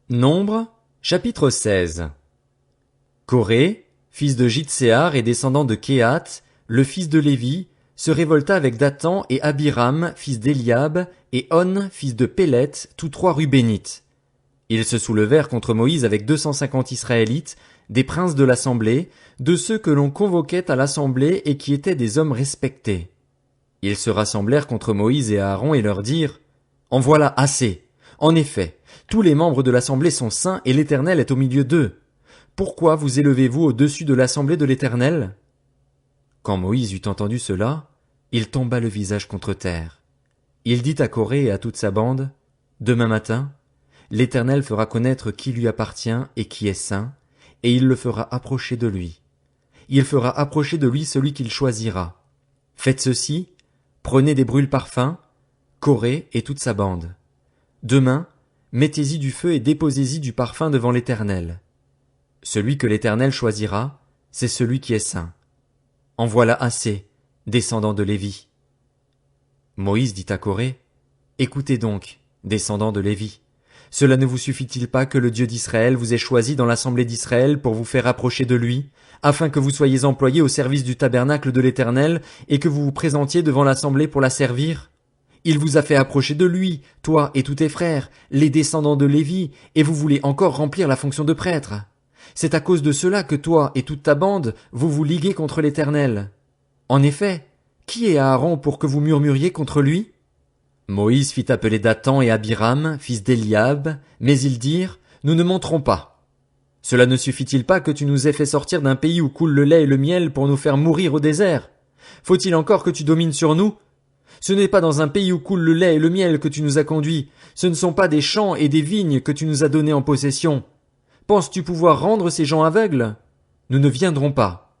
Nombre, chapitre 16. Coré, fils de Jitséar et descendant de Kehath, le fils de Lévi, se révolta avec Dathan et Abiram, fils d'Éliab, et On, fils de Pélet, tous trois Rubénites. Ils se soulevèrent contre Moïse avec 250 Israélites, des princes de l'assemblée, de ceux que l'on convoquait à l'assemblée et qui étaient des hommes respectés. Ils se rassemblèrent contre Moïse et Aaron et leur dirent: En voilà assez. En effet, tous les membres de l'assemblée sont saints et l'Éternel est au milieu d'eux. Pourquoi vous élevez-vous au-dessus de l'assemblée de l'Éternel? Quand Moïse eut entendu cela, il tomba le visage contre terre. Il dit à Coré et à toute sa bande: Demain matin, l'Éternel fera connaître qui lui appartient et qui est saint, et il le fera approcher de lui. Il fera approcher de lui celui qu'il choisira. Faites ceci, prenez des brûle-parfums, Coré et toute sa bande. Demain, mettez-y du feu et déposez-y du parfum devant l'Éternel. Celui que l'Éternel choisira, c'est celui qui est saint. En voilà assez, descendants de Lévi. Moïse dit à Coré: Écoutez donc, descendants de Lévi. Cela ne vous suffit-il pas que le Dieu d'Israël vous ait choisi dans l'assemblée d'Israël pour vous faire approcher de lui, afin que vous soyez employés au service du tabernacle de l'Éternel et que vous vous présentiez devant l'assemblée pour la servir? Il vous a fait approcher de lui, toi et tous tes frères, les descendants de Lévi, et vous voulez encore remplir la fonction de prêtre. C'est à cause de cela que toi et toute ta bande, vous vous liguez contre l'Éternel. En effet, qui est Aaron pour que vous murmuriez contre lui? Moïse fit appeler Dathan et Abiram, fils d'Éliab, mais ils dirent: Nous ne monterons pas. Cela ne suffit-il pas que tu nous aies fait sortir d'un pays où coule le lait et le miel pour nous faire mourir au désert? Faut-il encore que tu domines sur nous? Ce n'est pas dans un pays où coule le lait et le miel que tu nous as conduits, ce ne sont pas des champs et des vignes que tu nous as donnés en possession. Penses-tu pouvoir rendre ces gens aveugles? Nous ne viendrons pas.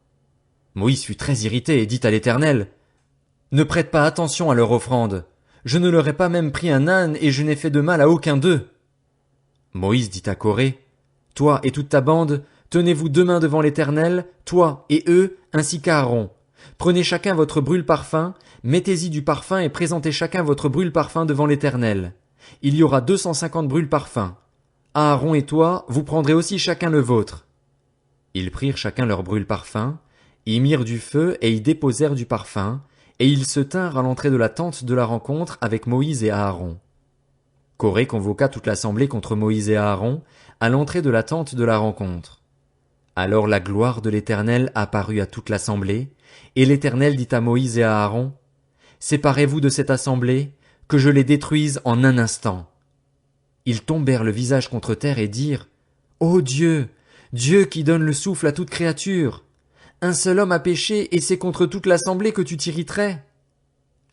Moïse fut très irrité et dit à l'Éternel: Ne prête pas attention à leur offrande. Je ne leur ai pas même pris un âne et je n'ai fait de mal à aucun d'eux. Moïse dit à Coré: Toi et toute ta bande, tenez-vous demain devant l'Éternel, toi et eux, ainsi qu'Aaron. Prenez chacun votre brûle-parfum, mettez-y du parfum et présentez chacun votre brûle-parfum devant l'Éternel. Il y aura 250 brûle-parfums. Aaron et toi, vous prendrez aussi chacun le vôtre. Ils prirent chacun leur brûle-parfum, y mirent du feu et y déposèrent du parfum, et ils se tinrent à l'entrée de la tente de la rencontre avec Moïse et Aaron. Coré convoqua toute l'assemblée contre Moïse et Aaron à l'entrée de la tente de la rencontre. Alors la gloire de l'Éternel apparut à toute l'assemblée, et l'Éternel dit à Moïse et à Aaron: Séparez-vous de cette assemblée, que je les détruise en un instant. Ils tombèrent le visage contre terre et dirent: Ô Dieu, Dieu qui donne le souffle à toute créature! Un seul homme a péché, et c'est contre toute l'assemblée que tu t'irriterais.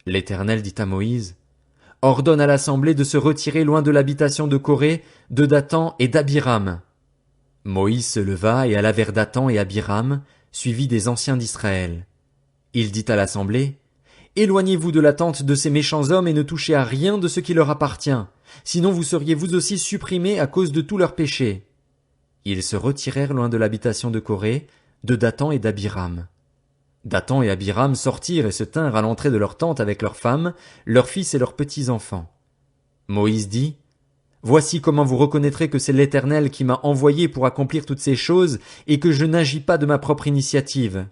L'Éternel dit à Moïse: Ordonne à l'assemblée de se retirer loin de l'habitation de Coré, de Dathan et d'Abiram. Moïse se leva et alla vers Dathan et Abiram, suivi des anciens d'Israël. Il dit à l'assemblée: Éloignez-vous de la tente de ces méchants hommes et ne touchez à rien de ce qui leur appartient, sinon vous seriez vous aussi supprimés à cause de tous leurs péchés. Ils se retirèrent loin de l'habitation de Coré, de Dathan et d'Abiram. Dathan et Abiram sortirent et se tinrent à l'entrée de leur tente avec leurs femmes, leurs fils et leurs petits-enfants. Moïse dit: Voici comment vous reconnaîtrez que c'est l'Éternel qui m'a envoyé pour accomplir toutes ces choses et que je n'agis pas de ma propre initiative.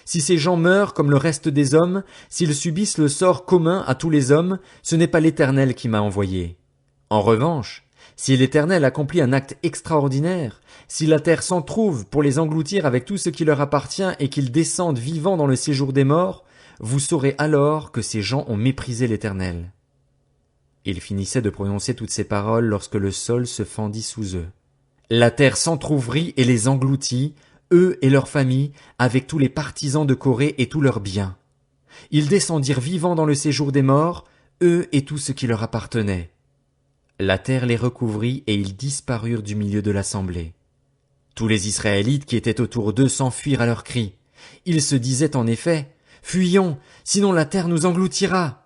Si ces gens meurent comme le reste des hommes, s'ils subissent le sort commun à tous les hommes, ce n'est pas l'Éternel qui m'a envoyé. En revanche, si l'Éternel accomplit un acte extraordinaire, si la terre s'en trouve pour les engloutir avec tout ce qui leur appartient et qu'ils descendent vivants dans le séjour des morts, vous saurez alors que ces gens ont méprisé l'Éternel. Il finissait de prononcer toutes ces paroles lorsque le sol se fendit sous eux. La terre s'entr'ouvrit et les engloutit, eux et leurs familles, avec tous les partisans de Coré et tous leurs biens. Ils descendirent vivants dans le séjour des morts, eux et tout ce qui leur appartenait. La terre les recouvrit et ils disparurent du milieu de l'assemblée. Tous les Israélites qui étaient autour d'eux s'enfuirent à leurs cris. Ils se disaient en effet: Fuyons, sinon la terre nous engloutira.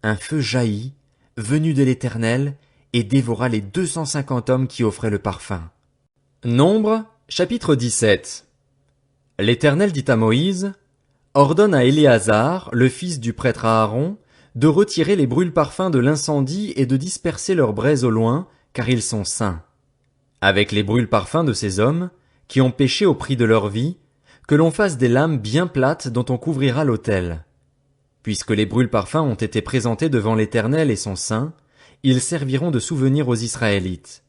Un feu jaillit, venu de l'Éternel, et dévora les 250 hommes qui offraient le parfum. Nombre, chapitre 17. L'Éternel dit à Moïse: Ordonne à Éléazar, le fils du prêtre Aaron, de retirer les brûle-parfums de l'incendie et de disperser leurs braises au loin, car ils sont saints. Avec les brûle-parfums de ces hommes, qui ont péché au prix de leur vie, que l'on fasse des lames bien plates dont on couvrira l'autel. Puisque les brûle-parfums ont été présentés devant l'Éternel et son saint, ils serviront de souvenir aux Israélites.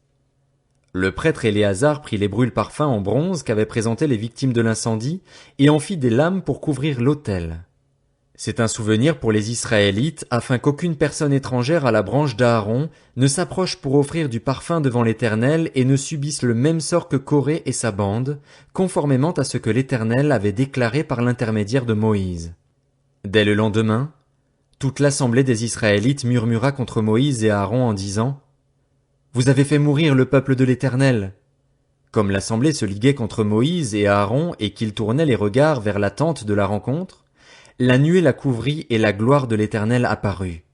Le prêtre Éléazar prit les brûle-parfums en bronze qu'avaient présentés les victimes de l'incendie et en fit des lames pour couvrir l'autel. C'est un souvenir pour les Israélites afin qu'aucune personne étrangère à la branche d'Aaron ne s'approche pour offrir du parfum devant l'Éternel et ne subisse le même sort que Coré et sa bande, conformément à ce que l'Éternel avait déclaré par l'intermédiaire de Moïse. Dès le lendemain, toute l'assemblée des Israélites murmura contre Moïse et Aaron en disant: Vous avez fait mourir le peuple de l'Éternel. Comme l'assemblée se liguait contre Moïse et Aaron et qu'ils tournaient les regards vers la tente de la rencontre, la nuée la couvrit et la gloire de l'Éternel apparut.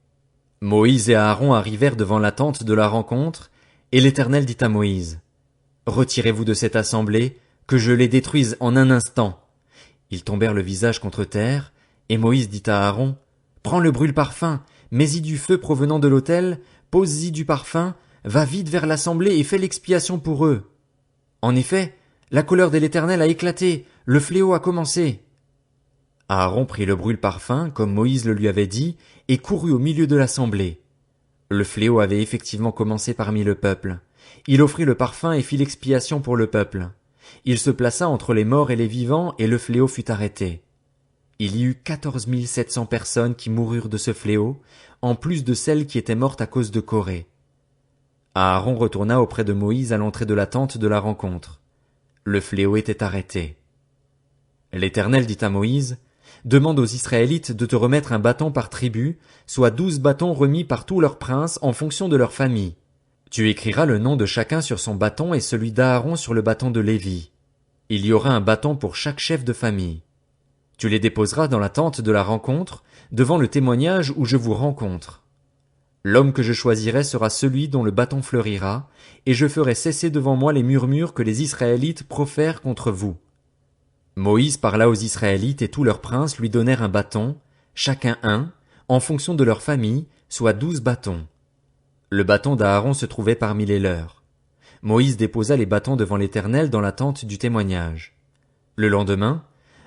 Moïse et Aaron arrivèrent devant la tente de la rencontre, et l'Éternel dit à Moïse: Retirez-vous de cette assemblée, que je les détruise en un instant. Ils tombèrent le visage contre terre, et Moïse dit à Aaron: Prends le brûle-parfum, mets-y du feu provenant de l'autel, pose-y du parfum, va vite vers l'assemblée et fais l'expiation pour eux. En effet, la colère de l'Éternel a éclaté, le fléau a commencé. Aaron prit le brûle-parfum, comme Moïse le lui avait dit, et courut au milieu de l'assemblée. Le fléau avait effectivement commencé parmi le peuple. Il offrit le parfum et fit l'expiation pour le peuple. Il se plaça entre les morts et les vivants, et le fléau fut arrêté. Il y eut 14 700 personnes qui moururent de ce fléau, en plus de celles qui étaient mortes à cause de Corée. Aaron retourna auprès de Moïse à l'entrée de la tente de la rencontre. Le fléau était arrêté. L'Éternel dit à Moïse: Demande aux Israélites de te remettre un bâton par tribu, soit 12 bâtons remis par tous leurs princes en fonction de leur famille. Tu écriras le nom de chacun sur son bâton et celui d'Aaron sur le bâton de Lévi. Il y aura un bâton pour chaque chef de famille. Tu les déposeras dans la tente de la rencontre, devant le témoignage où je vous rencontre. L'homme que je choisirai sera celui dont le bâton fleurira, et je ferai cesser devant moi les murmures que les Israélites profèrent contre vous. Moïse parla aux Israélites et tous leurs princes lui donnèrent un bâton, chacun un, en fonction de leur famille, soit 12 bâtons. Le bâton d'Aaron se trouvait parmi les leurs. Moïse déposa les bâtons devant l'Éternel dans la tente du témoignage. Le lendemain,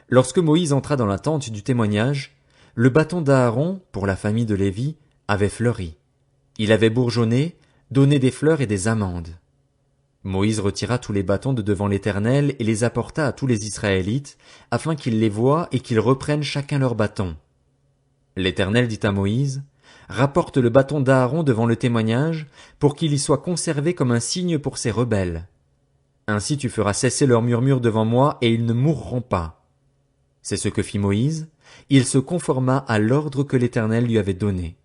lorsque Moïse entra dans la tente du témoignage, le bâton d'Aaron, pour la famille de Lévi, avait fleuri. Il avait bourgeonné, donné des fleurs et des amandes. Moïse retira tous les bâtons de devant l'Éternel et les apporta à tous les Israélites, afin qu'ils les voient et qu'ils reprennent chacun leur bâton. L'Éternel dit à Moïse: Rapporte le bâton d'Aaron devant le témoignage, pour qu'il y soit conservé comme un signe pour ces rebelles. Ainsi tu feras cesser leurs murmures devant moi, et ils ne mourront pas. C'est ce que fit Moïse, il se conforma à l'ordre que l'Éternel lui avait donné.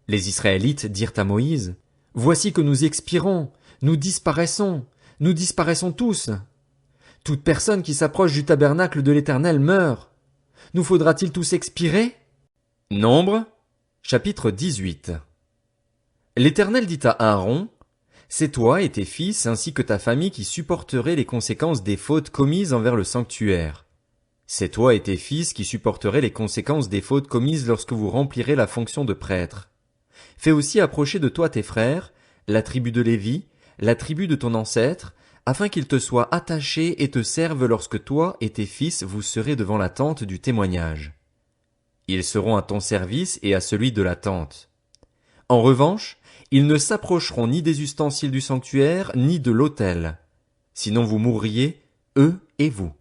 Les Israélites dirent à Moïse: Voici que nous expirons, nous disparaissons tous. Toute personne qui s'approche du tabernacle de l'Éternel meurt. Nous faudra-t-il tous expirer? Nombre, chapitre 18. L'Éternel dit à Aaron: C'est toi et tes fils ainsi que ta famille qui supporterez les conséquences des fautes commises envers le sanctuaire. C'est toi et tes fils qui supporterez les conséquences des fautes commises lorsque vous remplirez la fonction de prêtre. Fais aussi approcher de toi tes frères, la tribu de Lévi, la tribu de ton ancêtre, afin qu'ils te soient attachés et te servent lorsque toi et tes fils vous serez devant la tente du témoignage. Ils seront à ton service et à celui de la tente. En revanche, ils ne s'approcheront ni des ustensiles du sanctuaire, ni de l'autel. Sinon vous mourriez, eux et vous.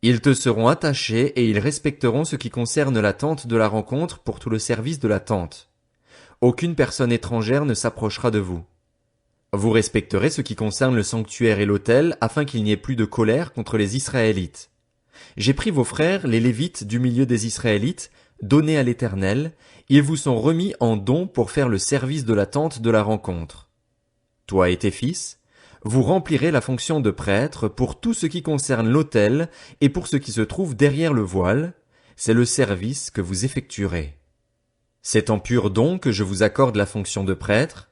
Ils te seront attachés et ils respecteront ce qui concerne la tente de la rencontre pour tout le service de la tente. Aucune personne étrangère ne s'approchera de vous. Vous respecterez ce qui concerne le sanctuaire et l'autel afin qu'il n'y ait plus de colère contre les Israélites. J'ai pris vos frères, les Lévites du milieu des Israélites, donnés à l'Éternel, ils vous sont remis en don pour faire le service de la tente de la rencontre. Toi et tes fils, vous remplirez la fonction de prêtre pour tout ce qui concerne l'autel et pour ce qui se trouve derrière le voile, c'est le service que vous effectuerez. C'est en pur don que je vous accorde la fonction de prêtre.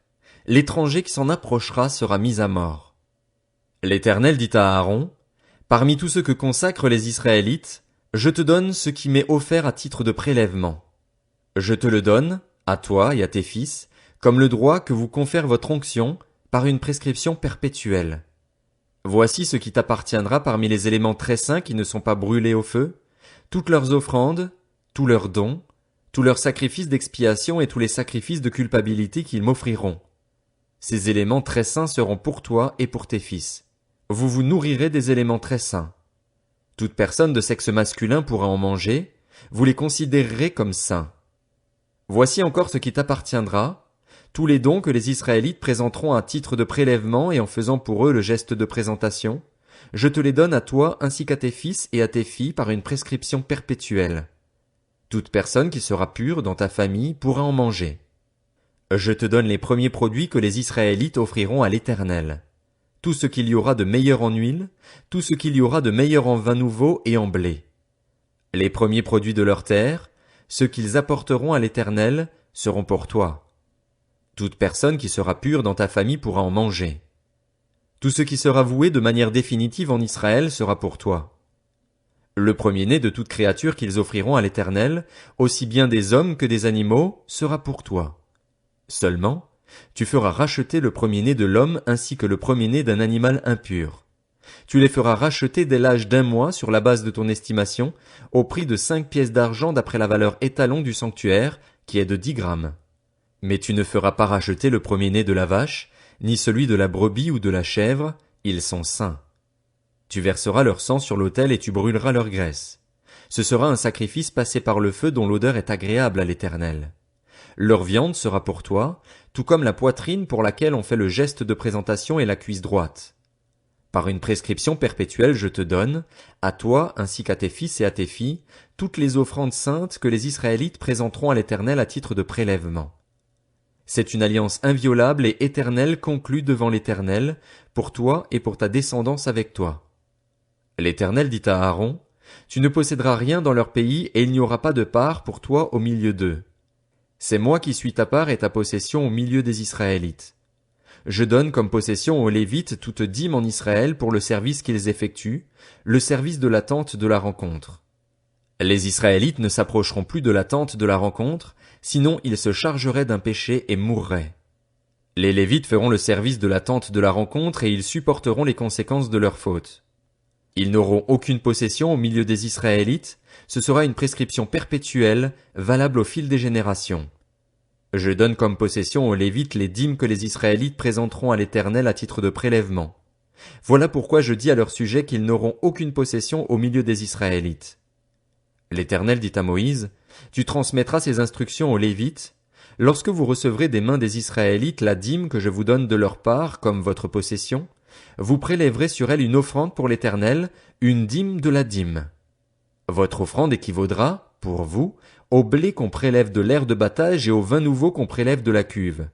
L'étranger qui s'en approchera sera mis à mort. L'Éternel dit à Aaron: Parmi tous ceux que consacrent les Israélites, je te donne ce qui m'est offert à titre de prélèvement. Je te le donne, à toi et à tes fils, comme le droit que vous confère votre onction, par une prescription perpétuelle. Voici ce qui t'appartiendra parmi les éléments très saints qui ne sont pas brûlés au feu, toutes leurs offrandes, tous leurs dons, tous leurs sacrifices d'expiation et tous les sacrifices de culpabilité qu'ils m'offriront. Ces éléments très saints seront pour toi et pour tes fils. Vous vous nourrirez des éléments très saints. Toute personne de sexe masculin pourra en manger, vous les considérerez comme saints. Voici encore ce qui t'appartiendra, tous les dons que les Israélites présenteront à titre de prélèvement et en faisant pour eux le geste de présentation, je te les donne à toi ainsi qu'à tes fils et à tes filles par une prescription perpétuelle. Toute personne qui sera pure dans ta famille pourra en manger. Je te donne les premiers produits que les Israélites offriront à l'Éternel. Tout ce qu'il y aura de meilleur en huile, tout ce qu'il y aura de meilleur en vin nouveau et en blé. Les premiers produits de leur terre, ceux qu'ils apporteront à l'Éternel, seront pour toi. Toute personne qui sera pure dans ta famille pourra en manger. Tout ce qui sera voué de manière définitive en Israël sera pour toi. Le premier-né de toute créature qu'ils offriront à l'Éternel, aussi bien des hommes que des animaux, sera pour toi. Seulement, tu feras racheter le premier-né de l'homme ainsi que le premier-né d'un animal impur. Tu les feras racheter dès l'âge d'1 mois sur la base de ton estimation, au prix de 5 pièces d'argent d'après la valeur étalon du sanctuaire, qui est de 10 grammes. Mais tu ne feras pas racheter le premier-né de la vache, ni celui de la brebis ou de la chèvre, ils sont saints. Tu verseras leur sang sur l'autel et tu brûleras leur graisse. Ce sera un sacrifice passé par le feu dont l'odeur est agréable à l'Éternel. Leur viande sera pour toi, tout comme la poitrine pour laquelle on fait le geste de présentation et la cuisse droite. Par une prescription perpétuelle je te donne, à toi ainsi qu'à tes fils et à tes filles, toutes les offrandes saintes que les Israélites présenteront à l'Éternel à titre de prélèvement. C'est une alliance inviolable et éternelle conclue devant l'Éternel, pour toi et pour ta descendance avec toi. L'Éternel dit à Aaron, tu ne posséderas rien dans leur pays et il n'y aura pas de part pour toi au milieu d'eux. C'est moi qui suis ta part et ta possession au milieu des Israélites. Je donne comme possession aux Lévites toute dîme en Israël pour le service qu'ils effectuent, le service de la tente de la rencontre. Les Israélites ne s'approcheront plus de la tente de la rencontre, sinon ils se chargeraient d'un péché et mourraient. Les Lévites feront le service de la tente de la rencontre et ils supporteront les conséquences de leurs fautes. Ils n'auront aucune possession au milieu des Israélites, ce sera une prescription perpétuelle, valable au fil des générations. Je donne comme possession aux Lévites les dîmes que les Israélites présenteront à l'Éternel à titre de prélèvement. Voilà pourquoi je dis à leur sujet qu'ils n'auront aucune possession au milieu des Israélites. L'Éternel dit à Moïse, tu transmettras ces instructions aux Lévites. Lorsque vous recevrez des mains des Israélites la dîme que je vous donne de leur part comme votre possession, vous prélèverez sur elle une offrande pour l'Éternel, une dîme de la dîme. Votre offrande équivaudra, pour vous, au blé qu'on prélève de l'aire de battage et au vin nouveau qu'on prélève de la cuve.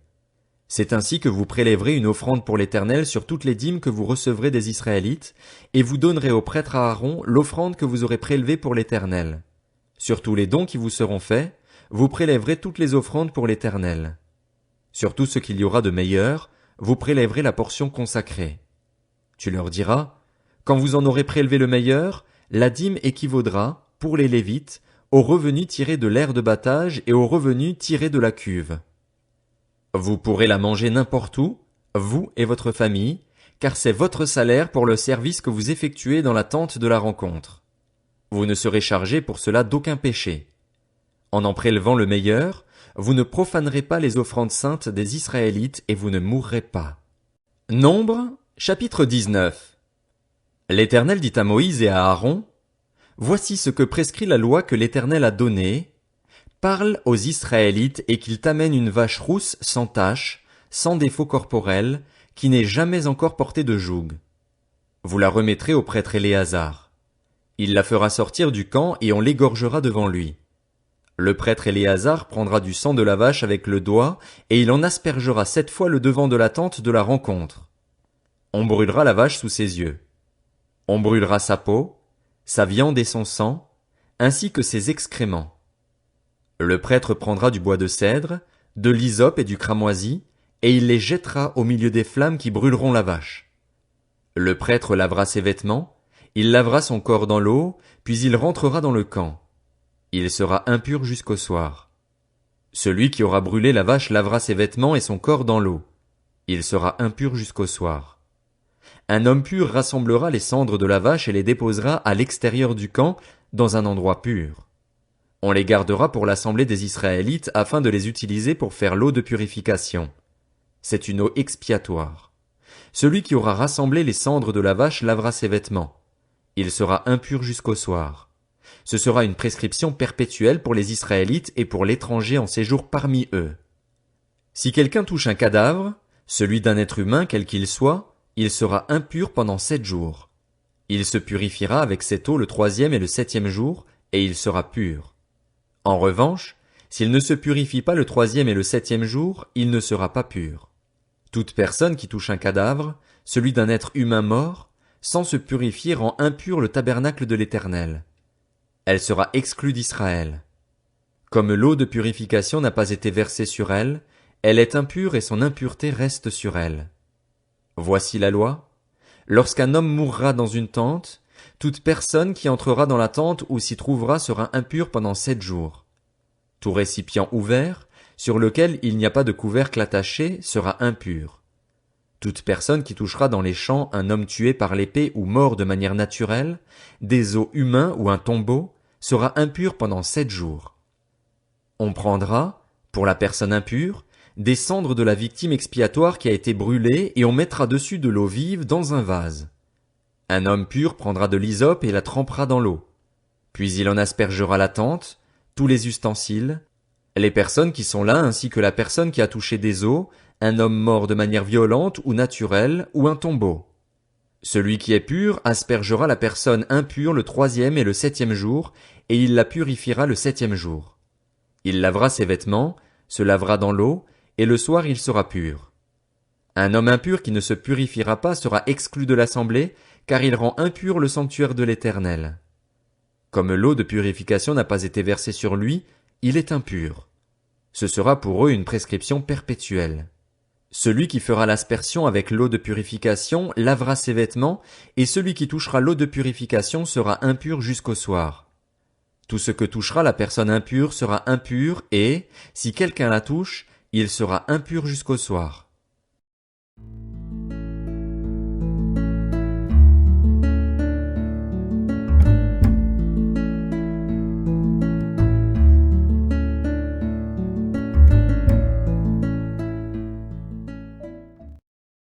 C'est ainsi que vous prélèverez une offrande pour l'Éternel sur toutes les dîmes que vous recevrez des Israélites, et vous donnerez au prêtre Aaron l'offrande que vous aurez prélevée pour l'Éternel. Sur tous les dons qui vous seront faits, vous prélèverez toutes les offrandes pour l'Éternel. Sur tout ce qu'il y aura de meilleur, vous prélèverez la portion consacrée. Tu leur diras, quand vous en aurez prélevé le meilleur, la dîme équivaudra, pour les Lévites, au revenu tiré de l'aire de battage et au revenu tiré de la cuve. Vous pourrez la manger n'importe où, vous et votre famille, car c'est votre salaire pour le service que vous effectuez dans la tente de la rencontre. Vous ne serez chargé pour cela d'aucun péché. En prélevant le meilleur, vous ne profanerez pas les offrandes saintes des Israélites et vous ne mourrez pas. Nombre, chapitre 19. L'Éternel dit à Moïse et à Aaron, voici ce que prescrit la loi que l'Éternel a donnée. Parle aux Israélites et qu'ils t'amènent une vache rousse sans tache, sans défaut corporel, qui n'ait jamais encore porté de joug. Vous la remettrez au prêtre Éléazar. Il la fera sortir du camp et on l'égorgera devant lui. Le prêtre Éléazar prendra du sang de la vache avec le doigt et il en aspergera 7 fois le devant de la tente de la rencontre. On brûlera la vache sous ses yeux. On brûlera sa peau, sa viande et son sang, ainsi que ses excréments. Le prêtre prendra du bois de cèdre, de l'hysope et du cramoisi, et il les jettera au milieu des flammes qui brûleront la vache. Le prêtre lavera ses vêtements, il lavera son corps dans l'eau, puis il rentrera dans le camp. Il sera impur jusqu'au soir. Celui qui aura brûlé la vache lavera ses vêtements et son corps dans l'eau. Il sera impur jusqu'au soir. Un homme pur rassemblera les cendres de la vache et les déposera à l'extérieur du camp, dans un endroit pur. On les gardera pour l'assemblée des Israélites afin de les utiliser pour faire l'eau de purification. C'est une eau expiatoire. Celui qui aura rassemblé les cendres de la vache lavera ses vêtements. Il sera impur jusqu'au soir. Ce sera une prescription perpétuelle pour les Israélites et pour l'étranger en séjour parmi eux. Si quelqu'un touche un cadavre, celui d'un être humain quel qu'il soit, il sera impur pendant 7 jours. Il se purifiera avec cette eau le 3e et le 7e jour, et il sera pur. En revanche, s'il ne se purifie pas le 3e et le 7e jour, il ne sera pas pur. Toute personne qui touche un cadavre, celui d'un être humain mort, sans se purifier rend impur le tabernacle de l'Éternel. Elle sera exclue d'Israël. Comme l'eau de purification n'a pas été versée sur elle, elle est impure et son impureté reste sur elle. Voici la loi. Lorsqu'un homme mourra dans une tente, toute personne qui entrera dans la tente ou s'y trouvera sera impure pendant 7 jours. Tout récipient ouvert, sur lequel il n'y a pas de couvercle attaché, sera impur. Toute personne qui touchera dans les champs un homme tué par l'épée ou mort de manière naturelle, des os humains ou un tombeau, sera impure pendant 7 jours. On prendra, pour la personne impure, des cendres de la victime expiatoire qui a été brûlée et on mettra dessus de l'eau vive dans un vase. Un homme pur prendra de l'hysope et la trempera dans l'eau. Puis il en aspergera la tente, tous les ustensiles, les personnes qui sont là ainsi que la personne qui a touché des os, un homme mort de manière violente ou naturelle ou un tombeau. Celui qui est pur aspergera la personne impure le 3e et le 7e jour et il la purifiera le 7e jour. Il lavera ses vêtements, se lavera dans l'eau, et le soir il sera pur. Un homme impur qui ne se purifiera pas sera exclu de l'assemblée, car il rend impur le sanctuaire de l'Éternel. Comme l'eau de purification n'a pas été versée sur lui, il est impur. Ce sera pour eux une prescription perpétuelle. Celui qui fera l'aspersion avec l'eau de purification lavera ses vêtements, et celui qui touchera l'eau de purification sera impur jusqu'au soir. Tout ce que touchera la personne impure sera impur et, si quelqu'un la touche, il sera impur jusqu'au soir.